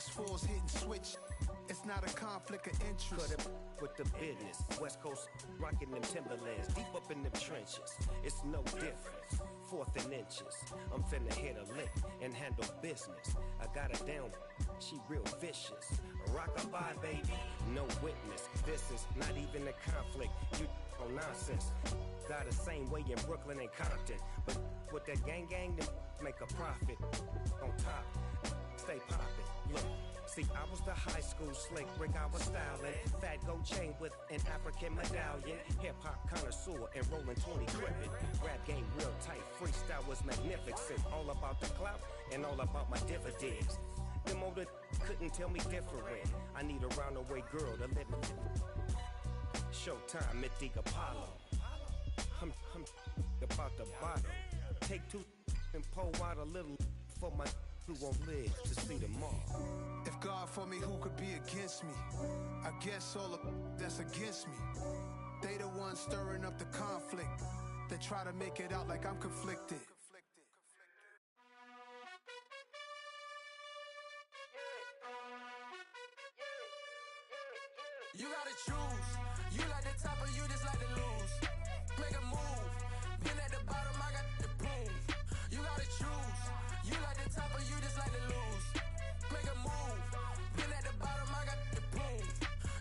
6'4's hitting switch. It's not a conflict of interest. Cut it with the business. West Coast rocking them Timberlands, deep up in them trenches. It's no difference. 4th and inches. I'm finna hit a lick and handle business. I got her down, she real vicious. Rock-a-bye, baby, no witness. This is not even a conflict. You on nonsense. Got the same way in Brooklyn and Compton, but with that gang, them make a profit. On top, stay poppin'. Look, see, I was the high school slick Rick, I was styling. Fat gold chain with an African medallion. Hip-hop connoisseur and rolling 20 crippin'. Rap game real tight, freestyle was magnificent. All about the clout and all about my dividends. Them older couldn't tell me different. I need a roundaway girl to let me. Showtime, Mythic Apollo. I'm about the bottom. Take 2 and pour out a little for my who won't live to see tomorrow. If God for me, who could be against me? I guess all the that's against me. They the ones stirring up the conflict. They try to make it out like I'm conflicted. You gotta choose. You like the top or you just like to lose. Make a move. Been at the bottom, I got the prove. You gotta choose. You like the top or you just like to lose. Make a move. Been at the bottom, I got the prove.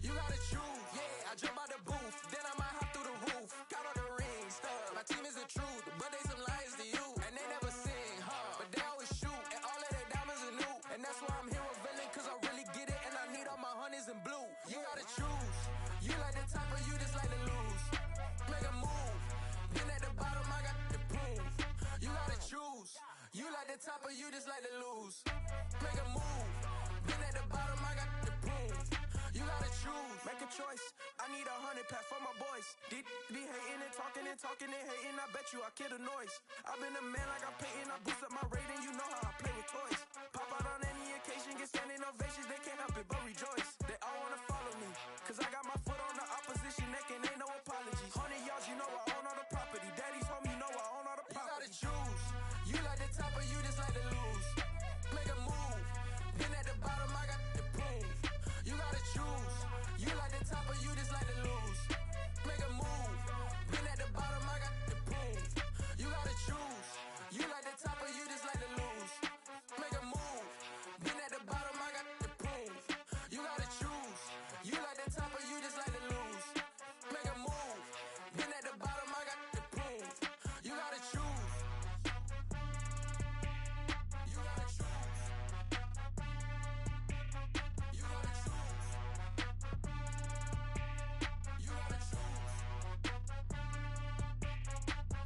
You gotta choose. Yeah, I jump out the booth, then I might hop through the roof. Count all the rings, stuff. My team is the truth, but they some liars to you. And they never sing, but they always shoot. And all of their diamonds are new. And that's why I'm here with villain, cause I really get it. And I need all my honeys in blue. You gotta choose. You like the top or you just like to lose. Make a move. Been at the bottom, I got the proof. You gotta choose. You like the top or you just like to lose. Make a move. Been at the bottom, I got the proof. You gotta choose. Make a choice. I need 100 pack for my boys. They be hating and talking and hating. I bet you I kill the noise. I've been a man like I'm Peyton. I boost up my rating. You know how I play with toys. Pop out on any occasion, get standing ovations. They can't help it but rejoice. They all wanna follow me, cause I got my foot on the opposition neck and ain't no apologies. 100 yards, you know I own all the property. Daddy's home, you know I own all the property. You gotta choose. You like the top or you just like to lose. Make a move. Been at the bottom, I got the proof. You gotta choose. You like the top or you just like to lose. Make a move. Been at the bottom, I got the proof. You gotta choose. You like the top or you just like to lose. Make a move. Been at the bottom, I got the proof. You gotta choose. You like the top or you just like to lose. Make a move. Been at the bottom, I got the proof. You gotta choose. You gotta choose. You gotta choose. You gotta choose.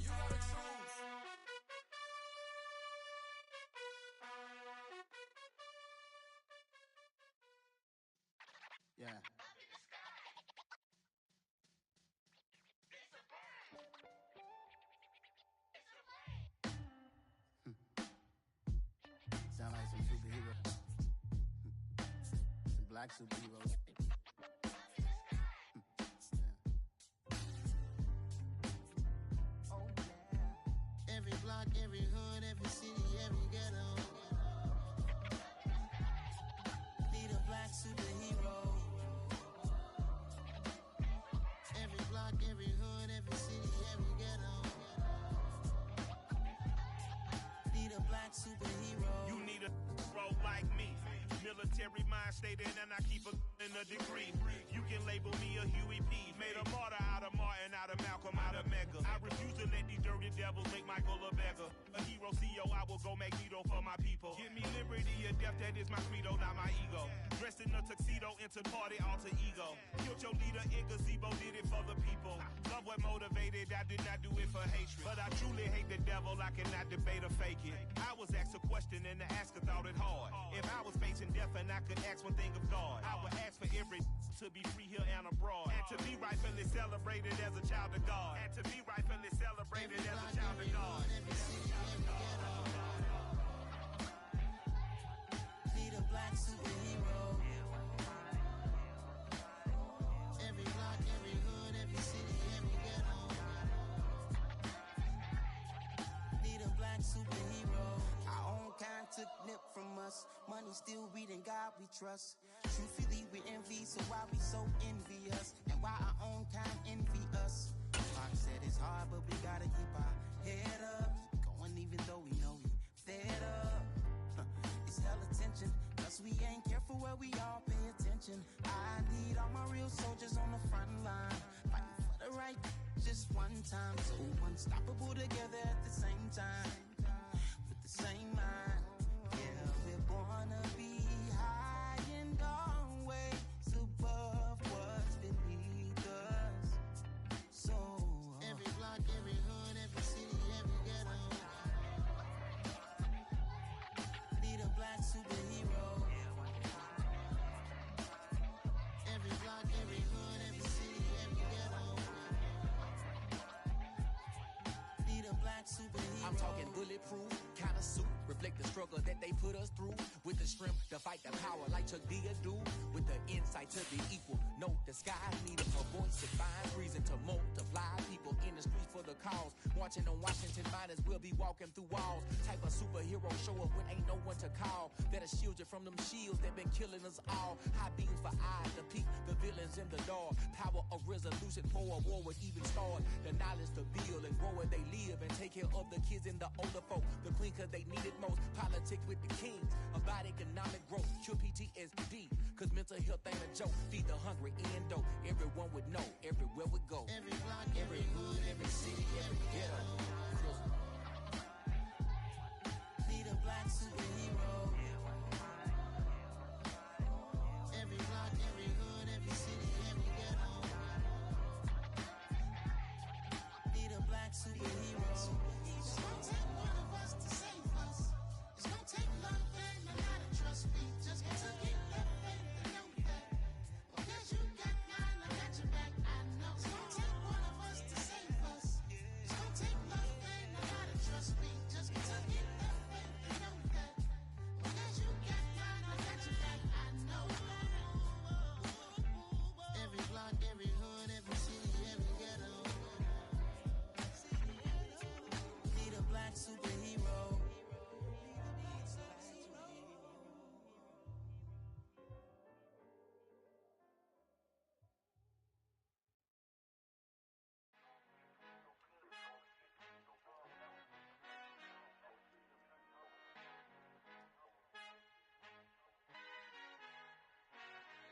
You gotta choose. Yeah. Sound like some superheroes. Some black superheroes. Oh yeah. Every block, every hood, every city, every ghetto. Need a black superhero. Every block, every hood, every city, every ghetto. Need a black superhero. You need a bro like me. Military mind stated and I keep in a degree. You can label me a Huey P. Made a martyr out of Martin, out of Malcolm, out of Mega. I refuse to let these dirty devils make Michael a beggar. A hero CEO, I will go Magneto for my people. Give me liberty or death, that is my credo, not my ego. Dressed in a tuxedo, into party, alter ego. Killed your leader in gazebo, did it for the people. Love what motivated, I did not do it for hatred. But I truly hate the devil, I cannot debate or fake it. I was asked a question and the asker thought it hard. If I was facing death and I could ask one thing of God, I would ask for every to be free here and abroad. And to be rightfully celebrated as a child of God. And to be rightfully celebrated as a child of God. Need a black superhero. Every block, every hood, every city, every ghetto. Need a black superhero. Our own kind took nip from us. Money still reading God we trust. Truthfully we envy, so why we so envious? And why our own kind envy us? Mark said it's hard, but we gotta keep our head up. Going even though we know we fed up. It's hella tension, cause we ain't careful where we all pay attention. I need all my real soldiers on the front line, fighting for the right just one time. So unstoppable together at the same time, with the same mind. Yeah, we're born to be high and always above what's beneath us. So every block, every hood, every city, every ghetto need a black superhero. Every block, every hood, every city, every ghetto Need a black superhero. I'm talking bulletproof, kind of suit, reflect the struggle that they put us through. With the strength to fight the power like Chuck D do. With the insight to be equal, note the sky needed a voice to find reason to multiply. People in the streets for the cause, marching on Washington miners will be walking through walls. Type of superhero show up when ain't no one to call. That'll shield you from them shields that been killing us all. High beams for eyes to peek the villains in the dark. Power of resolution for a war would even start. The knowledge to build and grow where they live and take care of the kids and the older folk. The queen cause they need it most. Politics with the kings about economic growth. Cure PTSD cause mental health ain't a joke. Feed the hungry and dope. Everyone would know everywhere we go. every block, every hood, every city, every ghetto Need a black superhero. every block, every hood, every city, every ghetto Need a black superhero. It's gonna take one of us to save us. It's gonna take love and a lot of trust. We just got to get that faith and know that. Because you got mine, I got your back, I know. It's gonna take one of us to save us. It's gonna take love and a lot of trust. We just got to get that faith and know that. Because you got mine, I got your back, I know. Every block, every hood, every city, every ghetto Need a black superhero.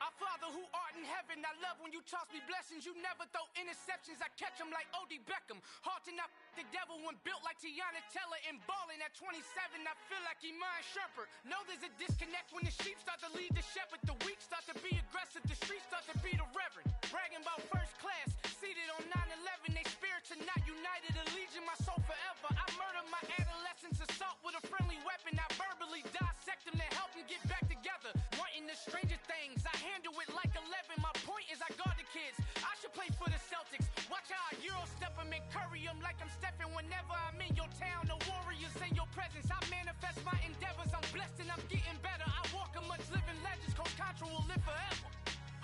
Our Father who art in heaven, I love when you toss me blessings. You never throw interceptions, I catch them like O.D. Beckham. Hard to knock the devil when built like Tiana Teller. And balling at 27, I feel like Iman Shumpert. Know there's a disconnect when the sheep start to lead the shepherd. The weak start to be aggressive, the streets start to be the reverend. Bragging about first class, seated on 9/11. They spirits are not united, a legion, my soul forever. I murder my adolescence, assault with a friendly weapon. I verbally dissect them to help them get back together. Wanting the stranger things, I handle it like 11. My point is I guard the kids. I should play for the Celtics. Watch how I Euro step them and curry them like I'm Stephen. Whenever I'm in your town, the warriors in your presence. I manifest my endeavors. I'm blessed and I'm getting better. I walk amongst living legends. Coach Contra will live forever.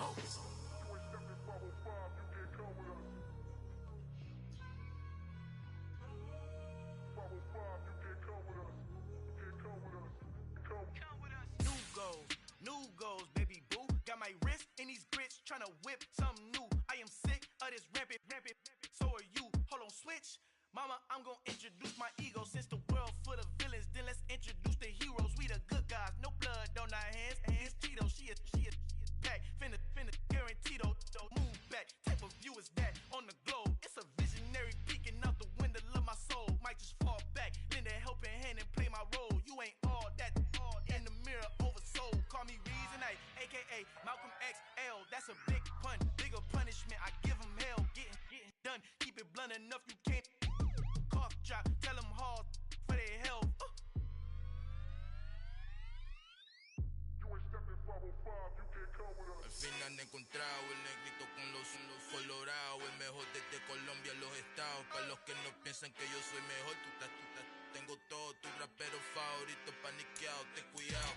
Oh. New goals, baby boo. Got my wrist in these grits, tryna whip something new. I am sick of this rampant. So are you. Hold on, switch. Mama, I'm gonna introduce my ego. Since the world full of villains, then let's introduce the heroes. We the good guys, no blood on our hands. Hands Tito, she a pack. Finna, guaranteed. Move back. Type of view is that on the globe? It's a visionary peeking out the window of my soul. Might just fall back, lend a helping hand and play my role. You ain't all that. In the mirror, oversold. Call me Reason A, aka Malcolm XL. That's a big pun, bigger punishment. I give him hell, getting done. Keep it blunt enough, you can't. Cough drop, tell them hard for their health. Al final he encontrado el negrito con los colorados, el mejor desde Colombia, los estados. Para los que no piensan que yo soy mejor, tengo todo, tu rapero favorito paniqueado, ten cuidado.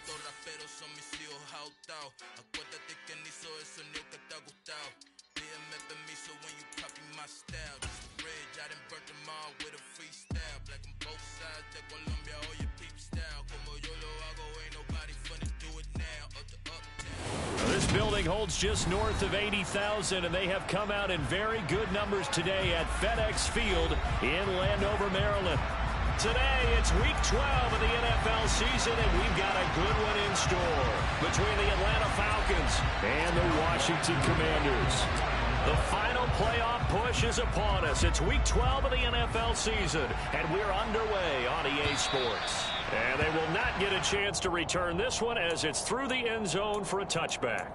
Estos raperos son mis hijos adoptados. Acuérdate que ni hizo el sonido que te ha gustado. Pídeme permiso when you copy my style. Just a bridge, I done burnt them all with a freestyle. Black on both sides de Colombia, oye peep style. Como yo lo hago, ain't nobody building holds just north of 80,000, and they have come out in very good numbers today at FedEx Field in Landover, Maryland. Today, it's Week 12 of the NFL season, and we've got a good one in store between the Atlanta Falcons and the Washington Commanders. The final playoff push is upon us. It's Week 12 of the NFL season, and we're underway on EA Sports. And they will not get a chance to return this one as it's through the end zone for a touchback.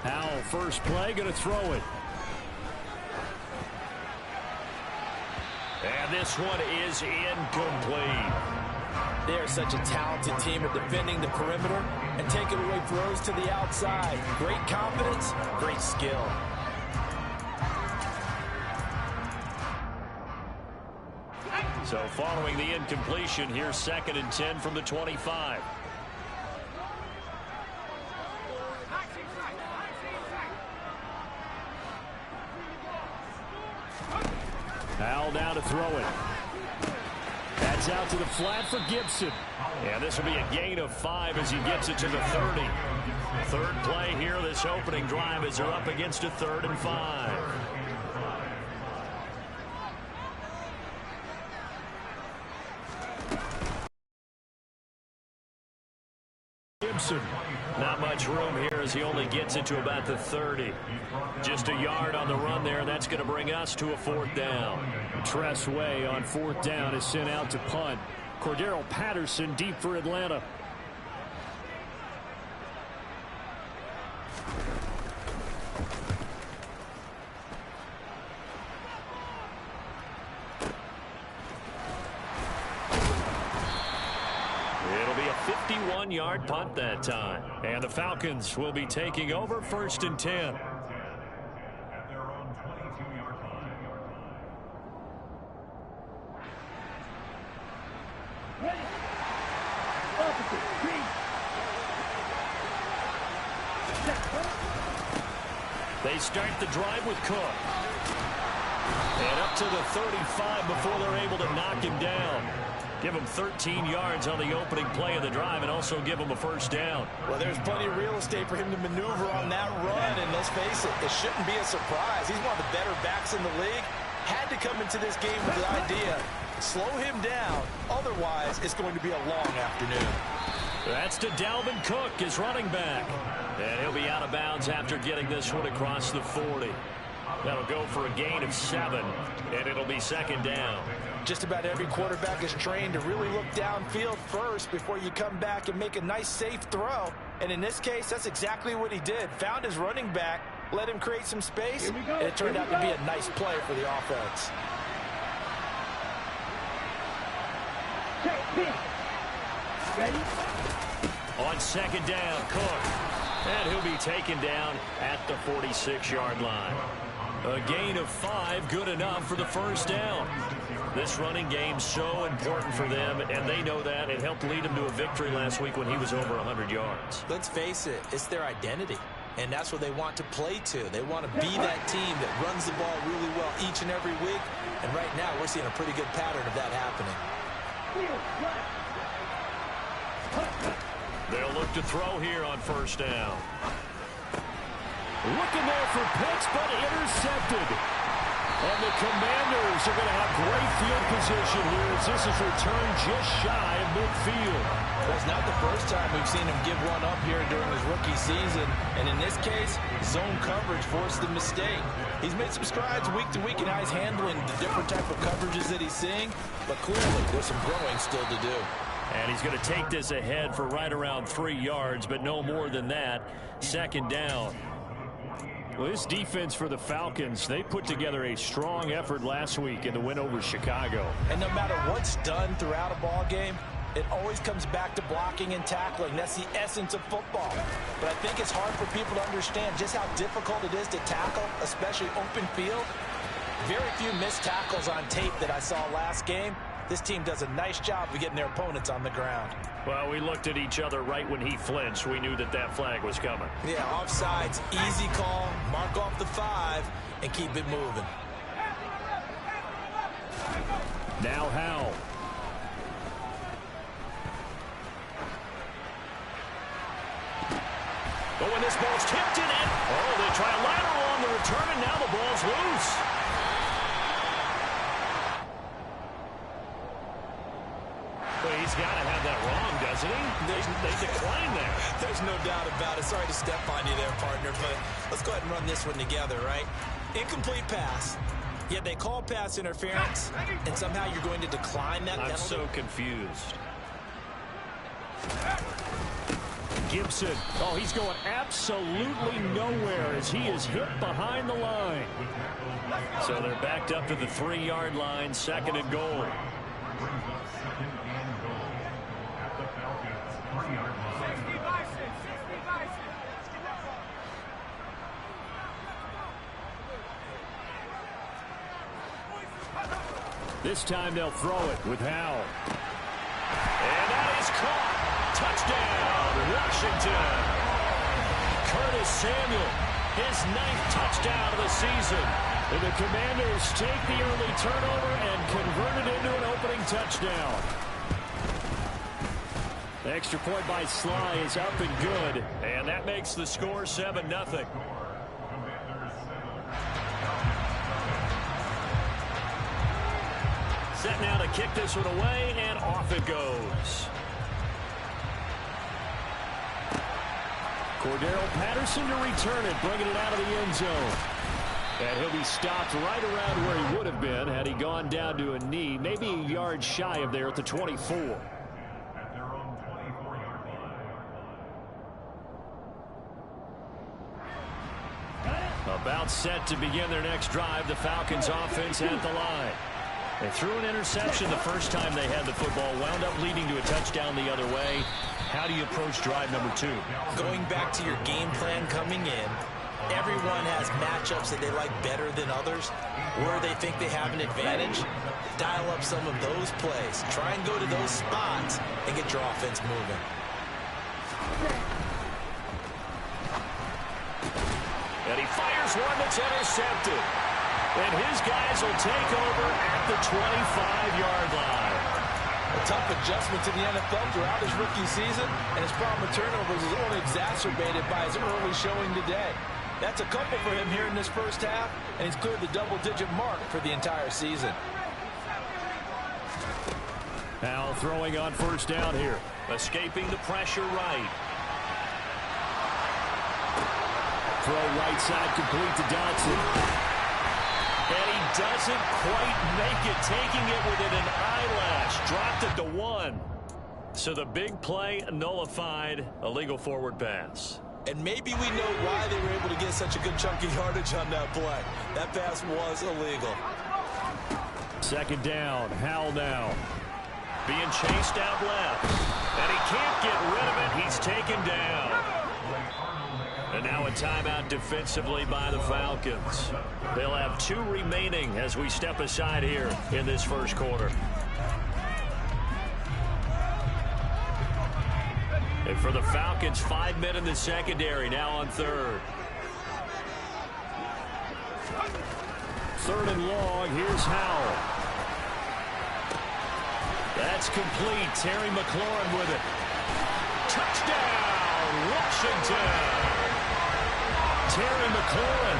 Howell, first play, going to throw it. And this one is incomplete. They are such a talented team at defending the perimeter and taking away throws to the outside. Great confidence, great skill. So following the incompletion, here's 2nd and 10 from the 25. Howell down to throw it. That's out to the flat for Gibson. And this will be a gain of 5 as he gets it to the 30. Third play here this opening drive as they're up against a 3rd and 5. Gibson. Not much room here as he only gets it to about the 30. Just a yard on the run there, and that's going to bring us to a 4th down. Tress Way on 4th down is sent out to punt. Cordero Patterson deep for Atlanta. It'll be a 51-yard punt that time. And the Falcons will be taking over 1st and 10. They start the drive with Cook. And up to the 35 before they're able to knock him down. Give him 13 yards on the opening play of the drive and also give him a 1st down. Well, there's plenty of real estate for him to maneuver on that run, and let's face it shouldn't be a surprise. He's one of the better backs in the league. Had to come into this game with the idea, slow him down, otherwise it's going to be a long afternoon. That's to Dalvin Cook, his running back. And he'll be out of bounds after getting this one across the 40. That'll go for a gain of 7, and it'll be 2nd down. Just about every quarterback is trained to really look downfield first before you come back and make a nice, safe throw. And in this case, that's exactly what he did. Found his running back, let him create some space, and it turned out to be a nice play for the offense. Ready? On 2nd down, Cook. And he'll be taken down at the 46-yard line. A gain of 5, good enough for the 1st down. This running game's so important for them, and they know that. It helped lead them to a victory last week when he was over 100 yards. Let's face it, it's their identity, and that's what they want to play to. They want to be that team that runs the ball really well each and every week, and right now we're seeing a pretty good pattern of that happening. They'll look to throw here on 1st down. Looking there for Pitts, but intercepted. And the Commanders are going to have great field position here as this is returned just shy of midfield. Well, it's not the first time we've seen him give one up here during his rookie season. And in this case, zone coverage forced the mistake. He's made some strides week to week in how he's handling the different type of coverages that he's seeing. But clearly, there's some growing still to do. And he's going to take this ahead for right around 3 yards, but no more than that. 2nd down. Well, this defense for the Falcons, they put together a strong effort last week in the win over Chicago. And no matter what's done throughout a ball game, it always comes back to blocking and tackling. That's the essence of football. But I think it's hard for people to understand just how difficult it is to tackle, especially open field. Very few missed tackles on tape that I saw last game. This team does a nice job of getting their opponents on the ground. Well, we looked at each other right when he flinched. We knew that that flag was coming. Yeah, offsides, easy call, mark off the 5, and keep it moving. Now Howell. Oh, and this ball's tipped in it. Oh, they try a lateral on the return, and now the ball's loose. Well, he's got to have that wrong, doesn't he? They decline there. There's no doubt about it. Sorry to step on you there, partner, but let's go ahead and run this one together, right? Incomplete pass. Yet they call pass interference, and somehow you're going to decline that penalty? I'm so confused. Gibson. Oh, he's going absolutely nowhere as he is hit behind the line. So they're backed up to the 3-yard line, 2nd and goal. This time they'll throw it with Howell. And that is caught. Touchdown, Washington. Curtis Samuel, his 9th touchdown of the season. And the Commanders take the early turnover and convert it into an opening touchdown. The extra point by Sly is up and good. And that makes the score 7-0. Set now to kick this one away, and off it goes. Cordero Patterson to return it, bringing it out of the end zone. And he'll be stopped right around where he would have been had he gone down to a knee, maybe a yard shy of there at the 24. About set to begin their next drive, the Falcons offense at the line. They threw an interception the first time they had the football, wound up leading to a touchdown the other way. How do you approach drive number 2? Going back to your game plan coming in, everyone has matchups that they like better than others, where they think they have an advantage. Dial up some of those plays. Try and go to those spots and get your offense moving. And he fires one that's intercepted. And his guys will take over at the 25-yard line. A tough adjustment to the NFL throughout his rookie season, and his problem with turnovers is only exacerbated by his early showing today. That's a couple for him here in this first half, and he's cleared the double-digit mark for the entire season. Howell throwing on first down here. Escaping the pressure right. Throw right side complete to Dodson. And he doesn't quite make it, taking it within an eyelash. Dropped it to 1. So the big play nullified, a legal forward pass. And maybe we know why they were able to get such a good chunk of yardage on that play. That pass was illegal. 2nd down, Howell now. Being chased out left. And he can't get rid of it. He's taken down. And now a timeout defensively by the Falcons. They'll have 2 remaining as we step aside here in this first quarter. And for the Falcons, 5 men in the secondary now on 3rd. 3rd and long, here's Howell. That's complete. Terry McLaurin with it. Touchdown, Washington. Terry McLaurin,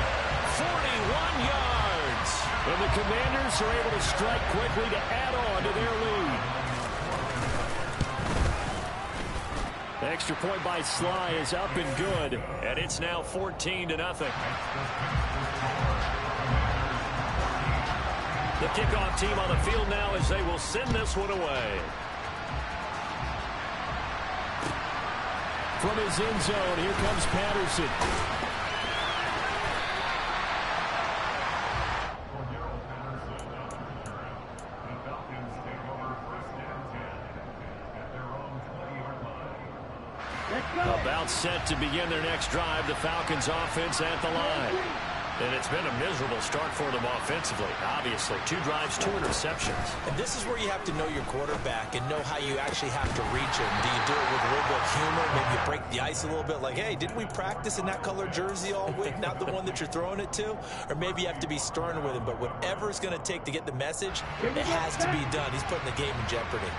41 yards. And the Commanders are able to strike quickly to add on to their lead. The extra point by Sly is up and good, and it's now 14-0. The kickoff team on the field now as they will send this one away. From his end zone, here comes Patterson. About set to begin their next drive, the Falcons offense at the line. And it's been a miserable start for them offensively, obviously. 2 drives, 2 interceptions. And this is where you have to know your quarterback and know how you actually have to reach him. Do you do it with a little bit of humor? Maybe you break the ice a little bit like, hey, didn't we practice in that color jersey all week, not the one that you're throwing it to? Or maybe you have to be stern with him. But whatever it's going to take to get the message, it has to be done. He's putting the game in jeopardy.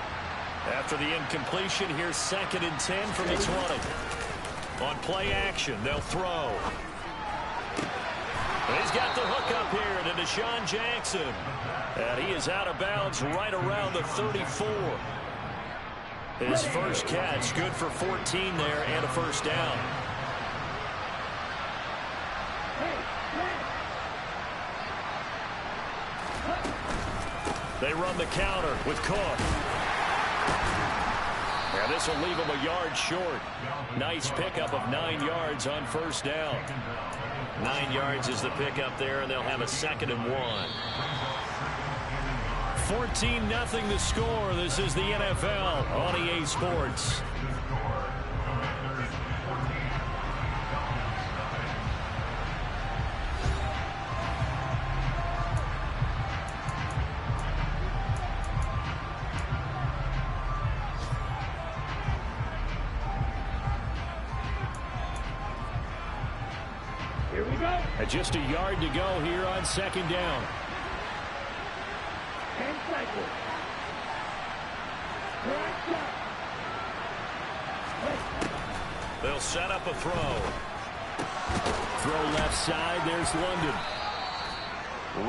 After the incompletion, here's 2nd and 10 from the 20. On play action, they'll throw. He's got the hook up here to Deshaun Jackson. And he is out of bounds right around the 34. His first catch, good for 14 there and a first down. They run the counter with Cook. And this will leave him a yard short. Nice pickup of 9 yards on first down. 9 yards is the pickup there, and they'll have a 2nd and 1. 14-0 the score. This is the NFL on EA Sports. Just a yard to go here on 2nd down. 10 seconds. They'll set up a throw. Throw left side. There's London.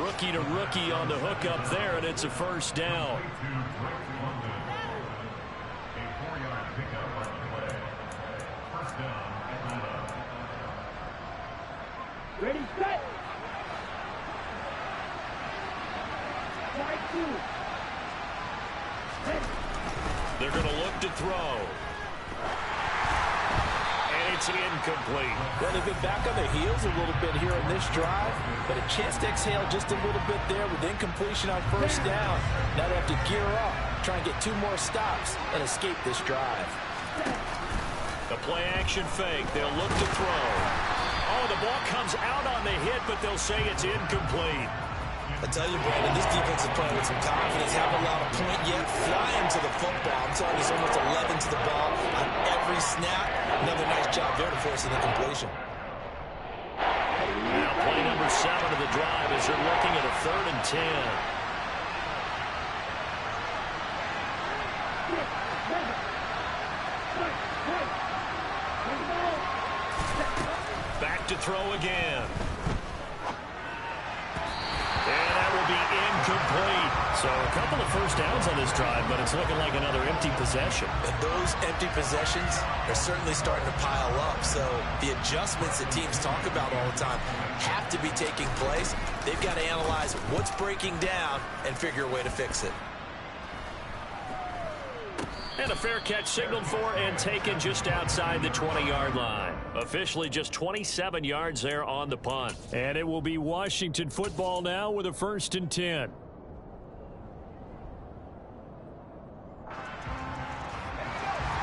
Rookie to rookie on the hook up there, and it's a first down. Ready, set. They're going to look to throw. And it's incomplete. Well, they've been back on their heels a little bit here on this drive, but a chance to exhale just a little bit there with incompletion on first down. Now they have to gear up, try and get 2 more stops and escape this drive. The play action fake. They'll look to throw. Oh, the ball comes out on the hit, but they'll say it's incomplete. I tell you, Brandon, this defense is playing with some confidence. Haven't allowed a point yet. Flying to the football. I'm telling you, it's almost 11 to the ball on every snap. Another nice job there to force an incompletion. Now play number 7 of the drive as they're looking at a 3rd and 10. Back to throw again. And that will be incomplete. So a couple of first downs on this drive, but it's looking like another empty possession. And those empty possessions are certainly starting to pile up. So the adjustments that teams talk about all the time have to be taking place. They've got to analyze what's breaking down and figure a way to fix it. And a fair catch signaled for and taken just outside the 20-yard line. Officially just 27 yards there on the punt. And it will be Washington football now with a 1st and 10.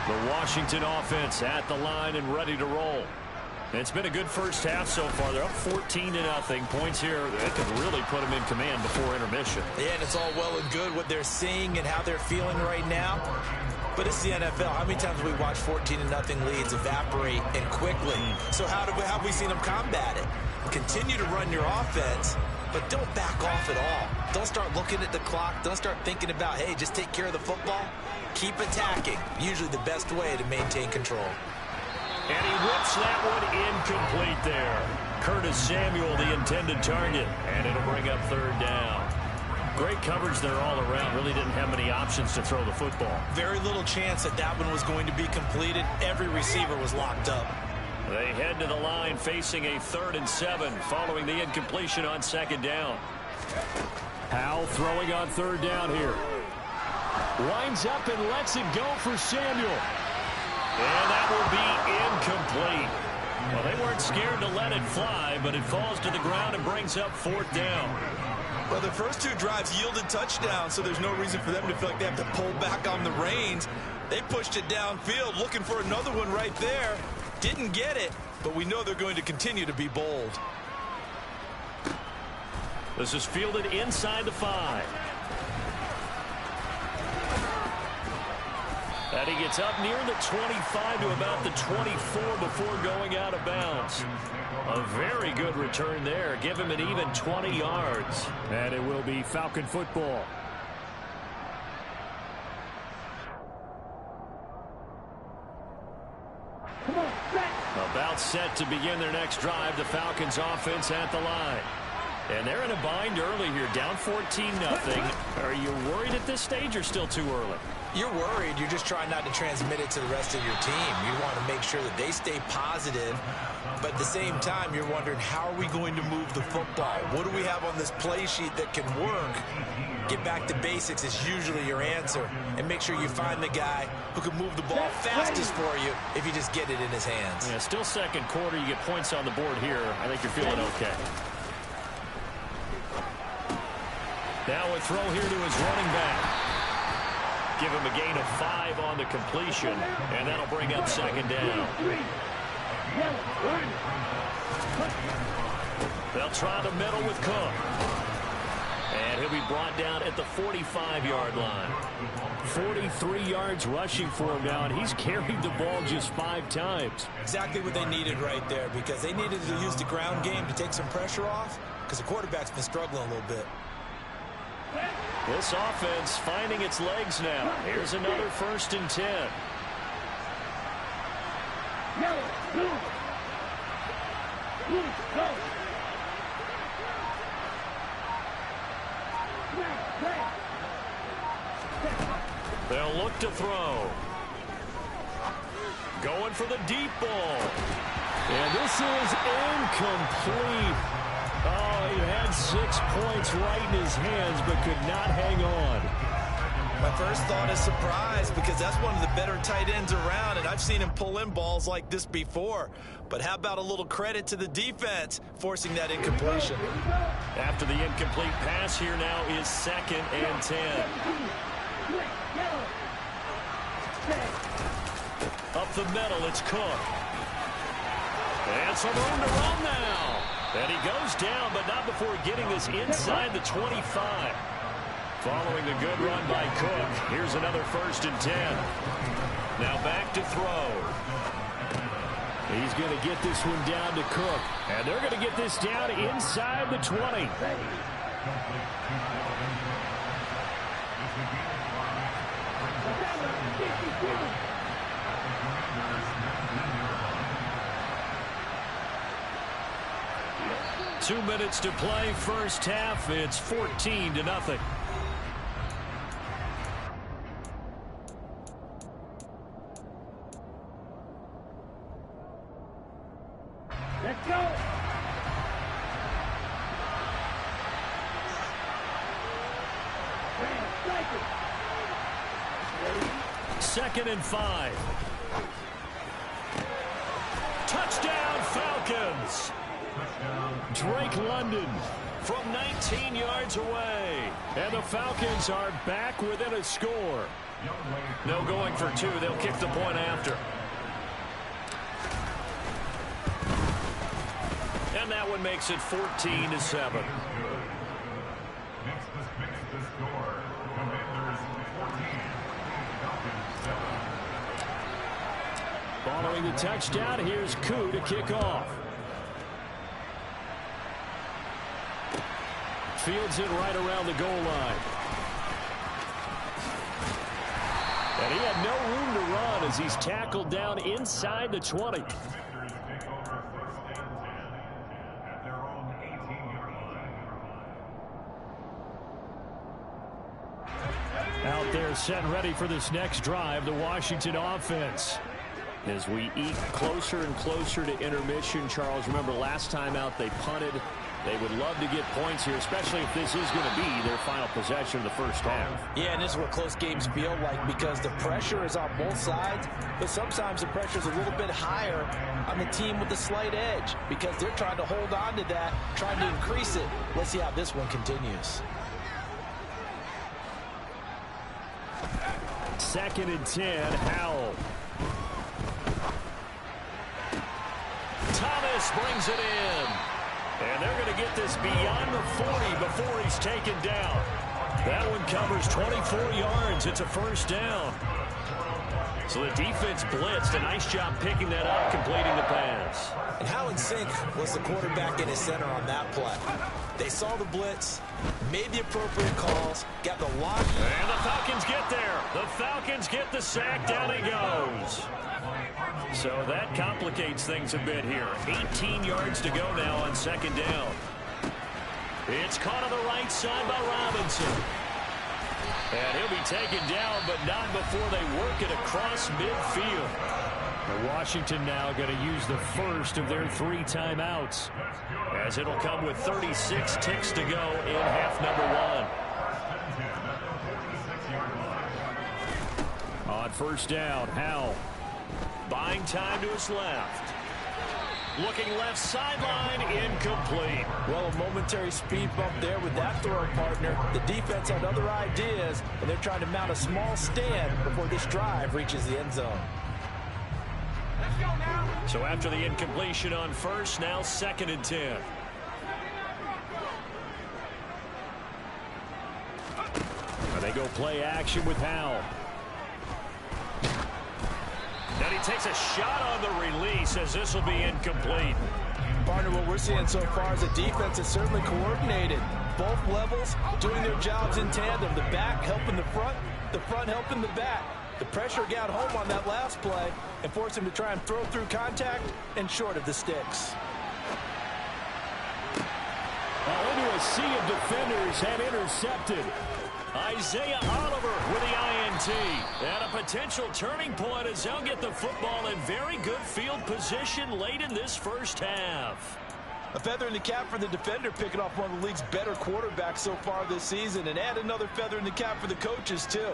The Washington offense at the line and ready to roll. It's been a good first half so far. They're up 14-0. Points here that could really put them in command before intermission. Yeah, and it's all well and good what they're seeing and how they're feeling right now. But it's the NFL. How many times have we watched 14-0 leads evaporate and quickly? So how have we seen them combat it? Continue to run your offense, but don't back off at all. Don't start looking at the clock. Don't start thinking about, hey, just take care of the football. Keep attacking. Usually the best way to maintain control. And he whips that one incomplete there. Curtis Samuel, the intended target. And it'll bring up 3rd down. Great coverage there all around. Really didn't have many options to throw the football. Very little chance that that one was going to be completed. Every receiver was locked up. They head to the line facing a 3rd and 7 following the incompletion on 2nd down. Howell throwing on 3rd down here. Winds up and lets it go for Samuel. And that will be incomplete. Well, they weren't scared to let it fly, but it falls to the ground and brings up 4th down. Well, the first 2 drives yielded touchdowns, so there's no reason for them to feel like they have to pull back on the reins. They pushed it downfield, looking for another one right there. Didn't get it, but we know they're going to continue to be bold. This is fielded inside the 5. And he gets up near the 25 to about the 24 before going out of bounds. A very good return there. Give him an even 20 yards. And it will be Falcon football. About set to begin their next drive. The Falcons offense at the line. And they're in a bind early here, down 14-0. Are you worried at this stage or still too early? You're worried. You're just trying not to transmit it to the rest of your team. You want to make sure that they stay positive. But at the same time, you're wondering, how are we going to move the football? What do we have on this play sheet that can work? Get back to basics is usually your answer. And make sure you find the guy who can move the ball fastest for you if you just get it in his hands. Yeah, still second quarter. You get points on the board here. I think you're feeling okay. Now a throw here to his running back. Give him a gain of 5 on the completion, and that'll bring up second down. They'll try the middle with Cook. And he'll be brought down at the 45-yard line. 43 yards rushing for him now, and he's carried the ball just 5 times. Exactly what they needed right there, because they needed to use the ground game to take some pressure off, because the quarterback's been struggling a little bit. This offense finding its legs now. Here's another 1st and 10. They'll look to throw. Going for the deep ball. And this is incomplete. Oh, he had 6 points right in his hands, but could not hang on. My first thought is surprise, because that's one of the better tight ends around, and I've seen him pull in balls like this before. But how about a little credit to the defense forcing that incompletion? After the incomplete pass, here now is 2nd and 10. Up the middle, it's Cook. And some room to run now. And he goes down, but not before getting this inside the 25. Following the good run by Cook, here's another 1st and 10. Now back to throw. He's going to get this one down to Cook. And they're going to get this down inside the 20. 2 minutes to play, first half. It's 14-0. Let's go. 2nd and 5. Touchdown, Falcons. Drake London from 19 yards away. And the Falcons are back within a score. No going for 2. They'll kick the point after. And that one makes it 14-7. Following the touchdown, here's Koo to kick off. Fields it right around the goal line. And he had no room to run as he's tackled down inside the 20. Out there set and ready for this next drive, the Washington offense. As we eke closer and closer to intermission, Charles, remember last time out they punted. They would love to get points here, especially if this is going to be their final possession of the first half. Yeah, and this is what close games feel like, because the pressure is on both sides, but sometimes the pressure is a little bit higher on the team with the slight edge, because they're trying to hold on to that, trying to increase it. Let's see how this one continues. 2nd and 10, Howell. Thomas brings it in. And they're going to get this beyond the 40 before he's taken down. That one covers 24 yards. It's a first down. So the defense blitzed. A nice job picking that up, completing the pass. And how in sync was the quarterback and his center on that play? They saw the blitz, made the appropriate calls, got the lock. And the Falcons get there. The Falcons get the sack. Down he goes. So that complicates things a bit here. 18 yards to go now on second down. It's caught on the right side by Robinson. And he'll be taken down, but not before they work it across midfield. Washington now going to use the first of their 3 timeouts, as it'll come with 36 ticks to go in half number 1. On first down, Howell. Buying time to his left. Looking left sideline, incomplete. Well, a momentary speed bump there with that throw partner. The defense had other ideas, and they're trying to mount a small stand before this drive reaches the end zone. So after the incompletion on first, now 2nd and 10. And they go play action with Howell. Then he takes a shot on the release as this will be incomplete. Partner, what we're seeing so far is a defense that's certainly coordinated. Both levels doing their jobs in tandem. The back helping the front helping the back. The pressure got home on that last play and forced him to try and throw through contact and short of the sticks. Now into a sea of defenders and intercepted. Isaiah Oliver with the INT. And a potential turning point as they'll get the football in very good field position late in this first half. A feather in the cap for the defender, picking off one of the league's better quarterbacks so far this season, and add another feather in the cap for the coaches, too.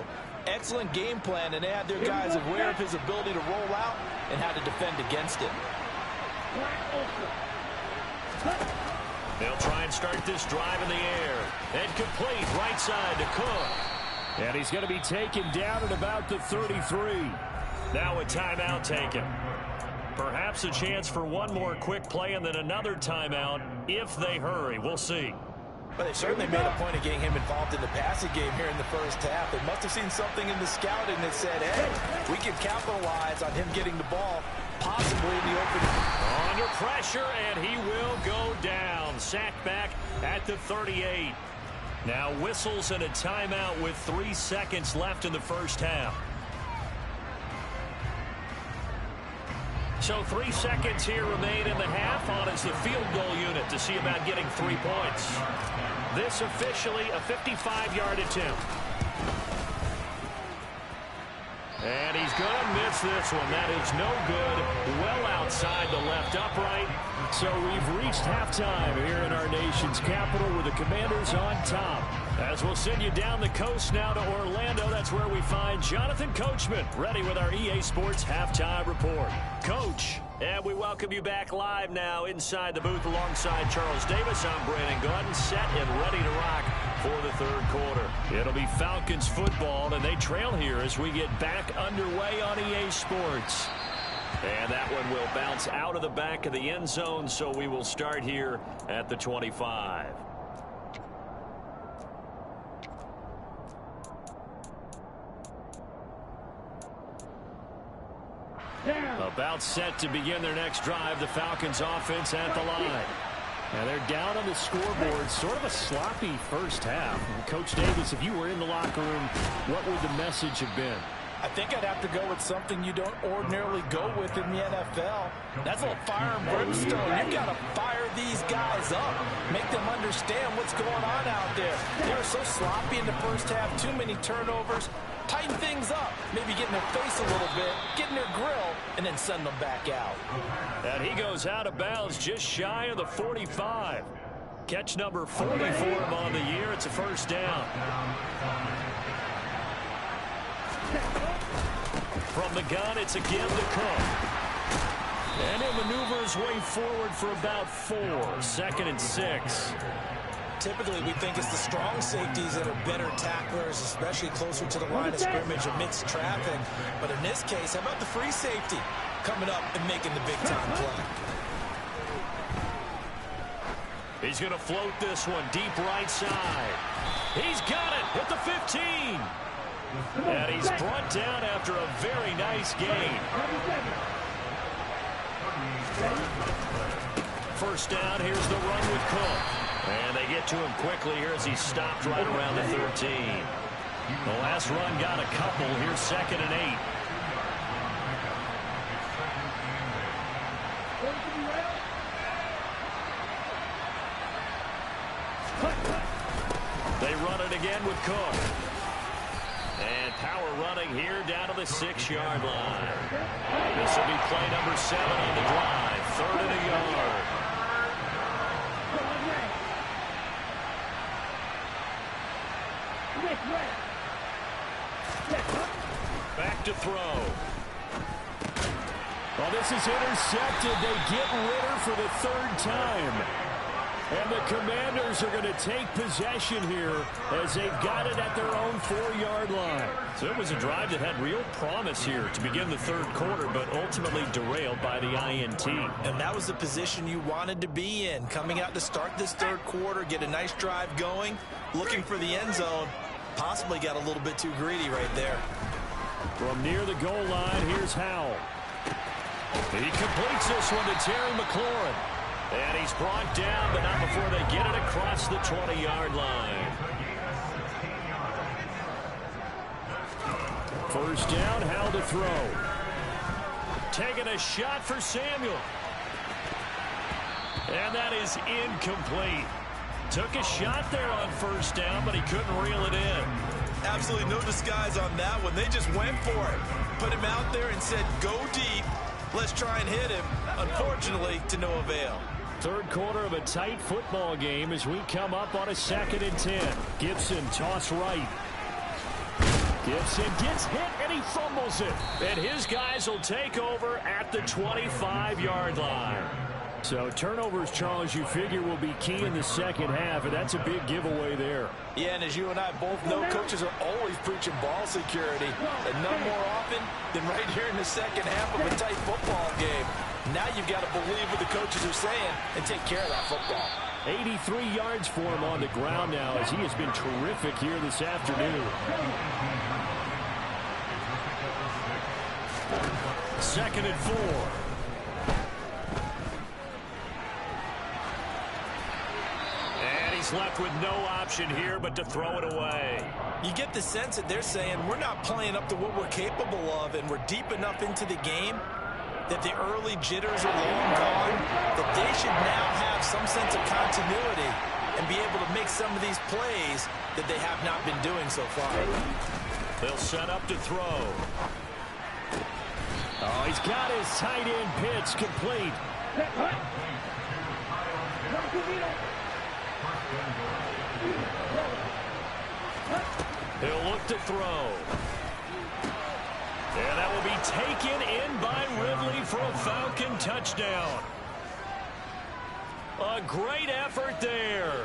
Excellent game plan, and they had their guys aware of his ability to roll out and how to defend against it. They'll try and start this drive in the air. And complete right side to Cook. And he's going to be taken down at about the 33. Now a timeout taken. Perhaps a chance for one more quick play and then another timeout if they hurry. We'll see. But they certainly made a point of getting him involved in the passing game here in the first half. They must have seen something in the scouting that said, hey, we can capitalize on him getting the ball, possibly in the open. Under pressure, and he will go down. Sacked back at the 38. Now whistles and a timeout with 3 seconds left in the first half. So 3 seconds here remain in the half. On is the field goal unit to see about getting 3 points. This officially a 55-yard attempt. And he's going to miss this one. That is no good. Well outside the left upright. So we've reached halftime here in our nation's capital with the Commanders on top. As we'll send you down the coast now to Orlando, that's where we find Jonathan Coachman, ready with our EA Sports Halftime Report. Coach, and we welcome you back live now inside the booth alongside Charles Davis. I'm Brandon Gordon, set and ready to rock for the third quarter. It'll be Falcons football, and they trail here as we get back underway on EA Sports. And that one will bounce out of the back of the end zone, so we will start here at the 25. About set to begin their next drive, the Falcons offense at the line. And they're down on the scoreboard, sort of a sloppy first half. And Coach Davis, if you were in the locker room, what would the message have been? I think I'd have to go with something you don't ordinarily go with in the NFL. That's a little fire and brimstone. You've got to fire these guys up. Make them understand what's going on out there. They were so sloppy in the first half, too many turnovers. Tighten things up. Maybe get in their face a little bit, get in their grill, and then send them back out. And he goes out of bounds just shy of the 45. Catch number 40 for him on the year. It's a first down. From the gun, it's again to Cook. And he'll maneuver his way forward for about 4. 2nd and 6. Typically, we think it's the strong safeties that are better tacklers, especially closer to the line of scrimmage amidst traffic. But in this case, how about the free safety coming up and making the big-time play? He's going to float this one deep right side. He's got it at the 15. And he's brought down after a very nice gain. First down, here's the run with Cook. And they get to him quickly here as he stopped right around the 13. The last run got a couple. Here's 2nd and 8. They run it again with Cook. And power running here down to the 6-yard line. This will be play number 7 on the drive. 3rd and a yard. Back to throw. Well, this is intercepted. They get Ritter for the 3rd time. And the Commanders are going to take possession here as they've got it at their own 4-yard line. So it was a drive that had real promise here to begin the 3rd quarter, but ultimately derailed by the INT. And that was the position you wanted to be in. Coming out to start this 3rd quarter, get a nice drive going, looking for the end zone. Possibly got a little bit too greedy right there. From near the goal line, here's Howell. He completes this one to Terry McLaurin. And he's brought down, but not before they get it across the 20-yard line. First down, Howell to throw. Taking a shot for Samuel. And that is incomplete. Took a shot there on first down, but he couldn't reel it in. Absolutely no disguise on that one. They just went for it. Put him out there and said, go deep. Let's try and hit him. Unfortunately, to no avail. 3rd quarter of a tight football game as we come up on a 2nd and 10. Gibson toss right. Gibson gets hit and he fumbles it. And his guys will take over at the 25-yard line. So turnovers, Charles, you figure will be key in the 2nd half, and that's a big giveaway there. Yeah, and as you and I both know, coaches are always preaching ball security, and none more often than right here in the 2nd half of a tight football game. Now you've got to believe what the coaches are saying and take care of that football. 83 yards for him on the ground now as he has been terrific here this afternoon. 2nd and 4. He's left with no option here but to throw it away. You get the sense that they're saying we're not playing up to what we're capable of, and we're deep enough into the game that the early jitters are long gone, that they should now have some sense of continuity and be able to make some of these plays that they have not been doing so far. They'll set up to throw. Oh, he's got his tight end pitch complete. He'll look to throw. And that will be taken in by Ridley for a Falcon touchdown. A great effort there.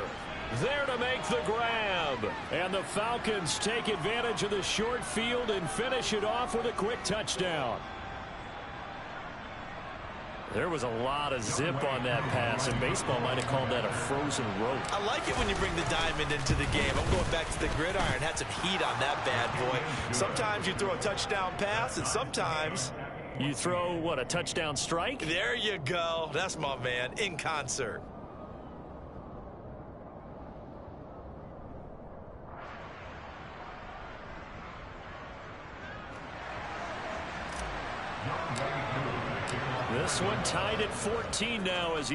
There to make the grab. And the Falcons take advantage of the short field and finish it off with a quick touchdown. There was a lot of zip on that pass, and baseball might have called that a frozen rope. I like it when you bring the diamond into the game. I'm going back to the gridiron. Had some heat on that bad boy. Sometimes you throw a touchdown pass, and sometimes you throw, what, a touchdown strike? There you go. That's my man, in concert. This one tied at 14 now as he